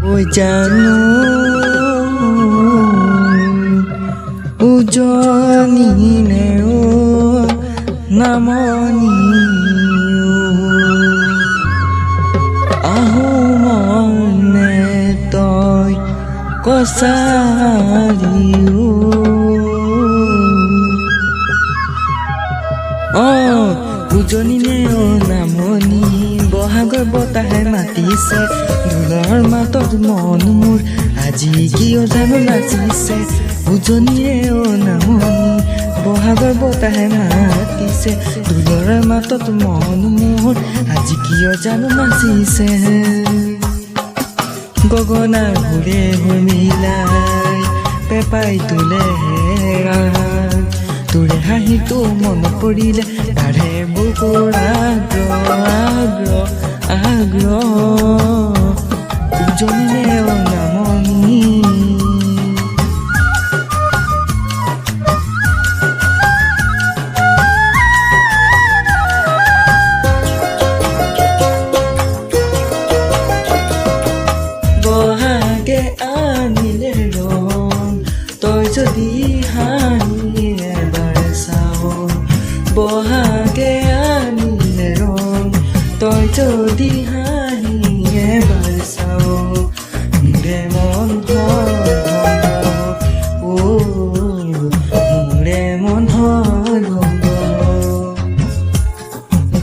ঐ জানো উজনি নে ও নামনি আহো মনে তই কছাৰি উজনি নে ও নামনি বহাগৰ বতাহে মাতিছে ঢোলৰ মাতত মন মোৰ আজি কিয় জানো নাচিছে উজনিয়ে ও নামনি বহাগৰ বতাহে মাতিছে ঢোলৰ মাতত মন মোৰ আজি কিয় জানো নাচিছে গগনা ঘূৰে মিলাই পেপাই তোলে তোৰে হাঁহিটো মনত পৰিলে তাৰে বুকুৰ আগ্ৰহ উজনি নে ও নামনি বহাগে আনিলে ৰং তই যদি হাঁহি এবাৰ চাও বহাগে আনিলে ৰং তই যদি হাঁহি এবাৰ চাও মোৰে মন মোৰে মন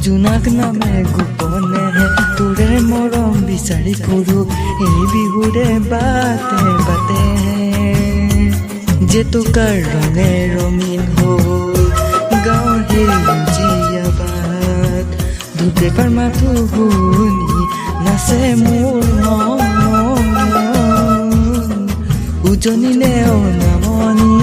জোনাক নামে গোপনে তোৰে মৰম বিচাৰি ফুৰো এই বিহুৰে বাটে বাটে জেতুকাৰ ৰঙে ৰঙীন হ'ল গাঁৱৰ সেউজীয়া বাট ধুপেপাৰ মাথো শুনি নাচে মোৰ মন উজনি নে ও নামনি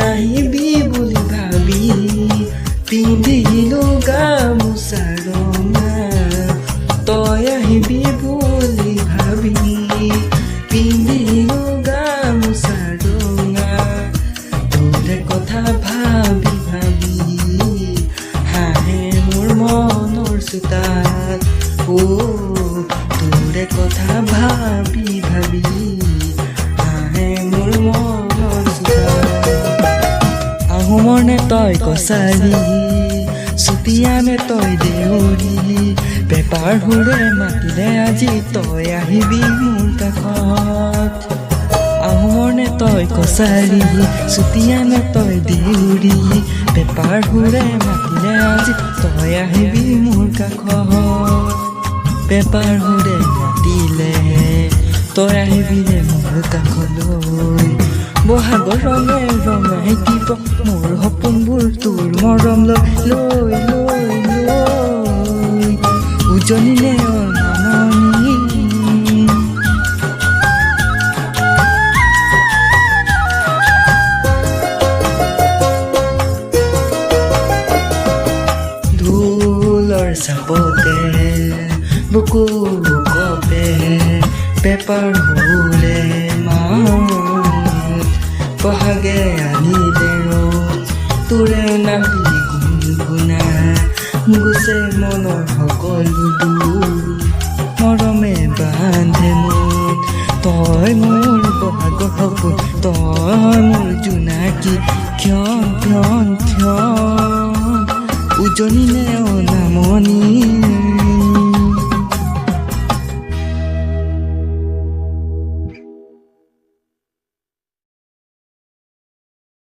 আহিবি বুলি ভাবি পিন্ধিলো গামোচা ৰঙা তই আহিবি বুলি ভাবি পিন্ধিলো গামোচা ৰঙা তোৰে কথা ভাবি ভাবি হাঁহে মোৰ মনৰ চোতাল তোৰে কথা ভাবি ভাবি হাঁহে মোৰ মনৰ চোতাল আহোমৰ নে তই কছাৰী চুতীয়া নে তই দেউৰী পেপাৰ সুৰে মাতিলে আজি তই আহিবি মোৰ কাষত আহোমৰ নে তই কছাৰী চুতীয়া নে তই দেউৰী পেপাৰ সুৰে মাতিলে আজি তই আহিবি মোৰ কাষত পেপাৰ সুৰে মাতিলে তই আহিবি নে মোৰ কাষলৈ বহাগৰ ৰঙে ৰঙাই দিব মোৰ সপোনবোৰ তোৰ মৰম লৈ উজনি নে ও নামনি ঢোলৰ চাপতে বুকু কপে পেপাৰ সুৰে বহাগে আনিলে তোৰে নাহি গুণগুণা গুছে মনৰ সকলো মৰমে বান্ধে মোৰ তই মোৰ বহাগৰ সপোন তই মোৰ জোনাকী ক্ষণ